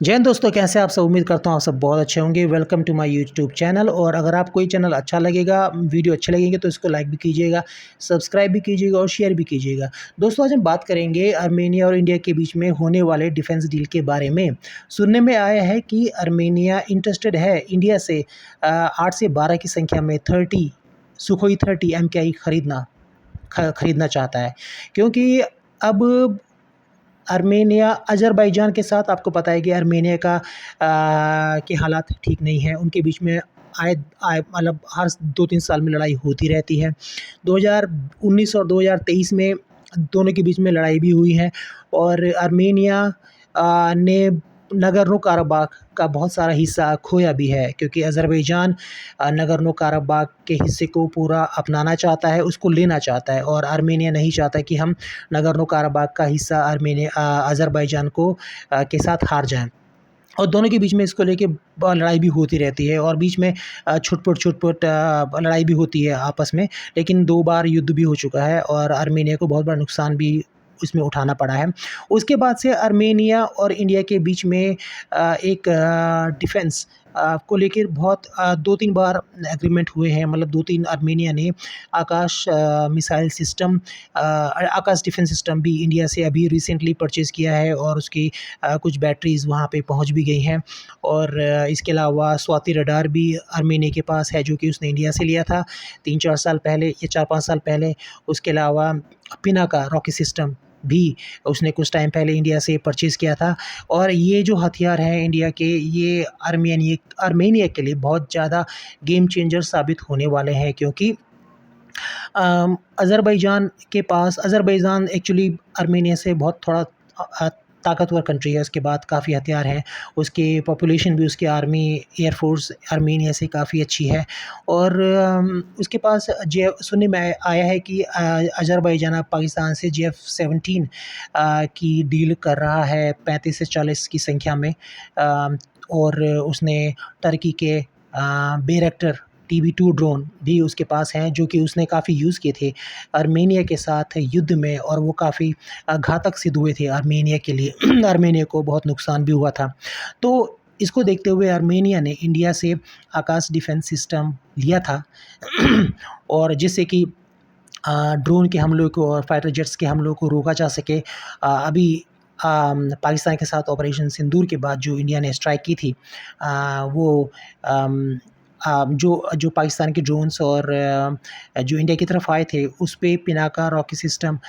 जय हिंद दोस्तों, कैसे आप सब। उम्मीद करता हूँ आप सब बहुत अच्छे होंगे। Welcome to my YouTube channel. और अगर आप कोई चैनल अच्छा लगेगा, वीडियो अच्छे लगेंगे तो इसको लाइक भी कीजिएगा, सब्सक्राइब भी कीजिएगा और शेयर भी कीजिएगा। दोस्तों, आज हम बात करेंगे आर्मेनिया और इंडिया के बीच में होने वाले डिफेंस डील के बारे में। सुनने में आया है कि आर्मेनिया इंटरेस्टेड है इंडिया से 8 से 12 की संख्या में 30 सुखोई 30 MKI खरीदना चाहता है, क्योंकि अब आर्मेनिया अज़रबैजान के साथ, आपको पता है कि आर्मेनिया के हालात ठीक नहीं हैं। उनके बीच में आए आए मतलब हर 2-3 साल में लड़ाई होती रहती है। 2019 और 2023 में दोनों के बीच में लड़ाई भी हुई है। और आर्मेनिया ने नगर्नो-काराबाख का बहुत सारा हिस्सा खोया भी है, क्योंकि अज़रबैजान नगर्नो-काराबाख के हिस्से को पूरा अपनाना चाहता है, उसको लेना चाहता है। और आर्मेनिया नहीं चाहता कि हम नगर्नो-काराबाख का हिस्सा अज़रबैजान के साथ हार जाएँ। और दोनों के बीच में इसको लेके लड़ाई भी होती रहती है, और बीच में छुट-पुट लड़ाई भी होती है आपस में। लेकिन 2 बार युद्ध भी हो चुका है और आर्मेनिया को बहुत बड़ा नुकसान भी इसमें उठाना पड़ा है। उसके बाद से आर्मेनिया और इंडिया के बीच में एक डिफेंस को लेकर बहुत 2-3 बार एग्रीमेंट हुए हैं। मतलब 2-3 आर्मेनिया ने मिसाइल सिस्टम, आकाश डिफेंस सिस्टम भी इंडिया से अभी रिसेंटली परचेज़ किया है, और उसकी कुछ बैटरीज़ वहाँ पे पहुँच भी गई हैं। और इसके अलावा स्वाति रडार भी आर्मेनिया के पास है, जो कि उसने इंडिया से लिया था 3-4 साल पहले या 4-5 साल पहले। उसके अलावा पिनाका रॉकेट सिस्टम भी उसने कुछ टाइम पहले इंडिया से परचेज़ किया था। और ये जो हथियार हैं इंडिया के, ये आर्मेनिया के लिए बहुत ज़्यादा गेम चेंजर साबित होने वाले हैं, क्योंकि अज़रबैजान एक्चुअली आर्मेनिया से बहुत थोड़ा ताकतवर कंट्री है। उसके बाद काफ़ी हथियार हैं, उसकी पॉपुलेशन भी, उसकी आर्मी, एयर फोर्स आर्मेनिया से काफ़ी अच्छी है। और उसके पास सुनने में आया है कि अज़रबैजान अब पाकिस्तान से JF-17 की डील कर रहा है 35 से 40 की संख्या में। और उसने टर्की के बैरक्टर TB2 ड्रोन भी उसके पास हैं, जो कि उसने काफ़ी यूज़ किए थे आर्मेनिया के साथ युद्ध में, और वो काफ़ी घातक सिद्ध हुए थे आर्मेनिया के लिए। आर्मेनिया को बहुत नुकसान भी हुआ था। तो इसको देखते हुए आर्मेनिया ने इंडिया से आकाश डिफेंस सिस्टम लिया था और जिससे कि ड्रोन के हमलों को और फाइटर जेट्स के हमलों को रोका जा सके। अभी पाकिस्तान के साथ ऑपरेशन सिंदूर के बाद जो इंडिया ने स्ट्राइक की थी, वो जो पाकिस्तान के ड्रोन्स और जो इंडिया की तरफ आए थे, उस पे पिनाका रॉकेट सिस्टम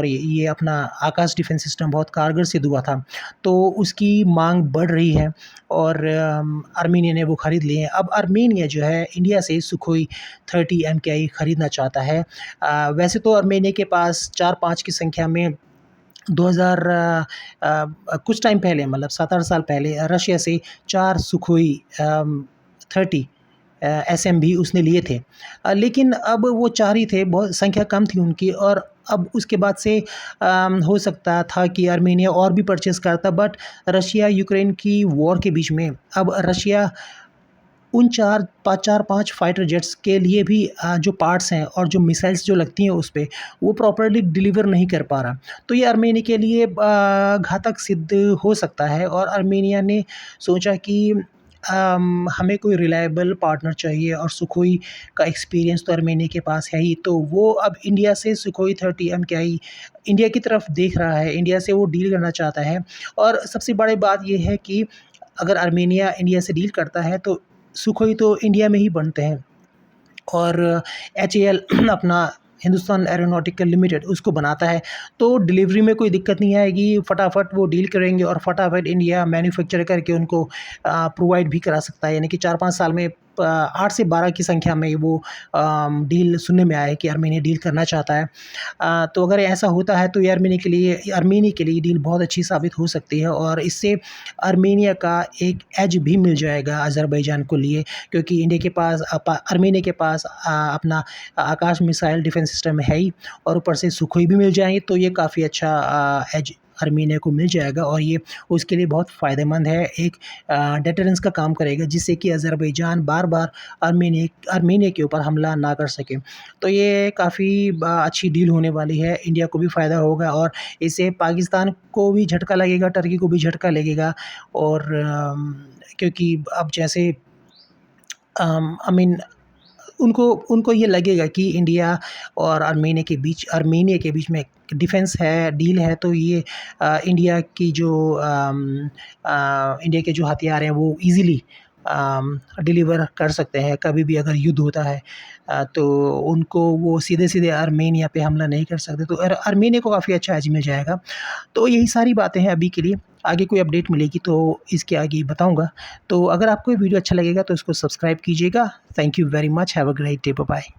ये अपना आकाश डिफेंस सिस्टम बहुत कारगर सिद्ध हुआ था। तो उसकी मांग बढ़ रही है और आर्मेनिया ने वो ख़रीद लिए हैं। अब आर्मेनिया जो है इंडिया से सुखोई 30 MKI खरीदना चाहता है। वैसे तो आर्मेनिया के पास 4-5 की संख्या में 2000 कुछ टाइम पहले, मतलब 7-8 साल पहले रशिया से 4 सुखोई 30 SM भी उसने लिए थे। लेकिन अब वो 4 ही थे, बहुत संख्या कम थी उनकी। और अब उसके बाद से हो सकता था कि आर्मेनिया और भी परचेज़ करता, बट रशिया यूक्रेन की वॉर के बीच में अब रशिया उन 4-5 फाइटर जेट्स के लिए भी जो पार्ट्स हैं और जो मिसाइल्स जो लगती हैं उस पे, वो प्रॉपर्ली डिलीवर नहीं कर पा रहा। तो ये आर्मेनिया के लिए घातक सिद्ध हो सकता है। और आर्मेनिया ने सोचा कि हमें कोई रिलायबल पार्टनर चाहिए, और सुखोई का एक्सपीरियंस तो आर्मेनिया के पास है ही। तो वो अब इंडिया से सुखोई 30 MKI इंडिया की तरफ देख रहा है, इंडिया से वो डील करना चाहता है। और सबसे बड़ी बात ये है कि अगर आर्मेनिया इंडिया से डील करता है तो सुखोई तो इंडिया में ही बनते हैं, और HAL अपना हिंदुस्तान एरोनॉटिकल लिमिटेड उसको बनाता है। तो डिलीवरी में कोई दिक्कत नहीं आएगी, फटाफट वो डील करेंगे और फटाफट इंडिया मैन्युफैक्चर करके उनको प्रोवाइड भी करा सकता है। यानी कि 4-5 साल में 8 से 12 की संख्या में वो डील सुनने में आया है कि आर्मेनिया डील करना चाहता है। तो अगर ऐसा होता है तो ये आर्मेनिया के लिए डील बहुत अच्छी साबित हो सकती है, और इससे आर्मेनिया का एक एज भी मिल जाएगा अज़रबैजान को लिए, क्योंकि आर्मेनिया के पास अपना आकाश मिसाइल डिफेंस सिस्टम है ही, और ऊपर से सुखोई भी मिल जाएंगे। तो ये काफ़ी अच्छा एज आर्मीनिया को मिल जाएगा और ये उसके लिए बहुत फ़ायदेमंद है। एक डेटरेंस का काम करेगा जिससे कि अज़रबैजान बार-बार आर्मीनिया के ऊपर हमला ना कर सके। तो ये काफ़ी अच्छी डील होने वाली है, इंडिया को भी फ़ायदा होगा और इससे पाकिस्तान को भी झटका लगेगा, टर्की को भी झटका लगेगा और क्योंकि अब जैसे आई मीन उनको उनको ये लगेगा कि इंडिया और आर्मेनिया के बीच में डिफेंस है, डील है, तो ये इंडिया इंडिया के जो हथियार हैं वो ईज़िली डिलीवर कर सकते हैं। कभी भी अगर युद्ध होता है तो उनको वो सीधे-सीधे आर्मेनिया पे हमला नहीं कर सकते, तो आर्मेनिया को काफ़ी अच्छा एज मिल जाएगा। तो यही सारी बातें हैं अभी के लिए, आगे कोई अपडेट मिलेगी तो इसके आगे बताऊँगा। तो अगर आपको ये वीडियो अच्छा लगेगा तो इसको सब्सक्राइब कीजिएगा। Thank you very much, have a great day, bye bye.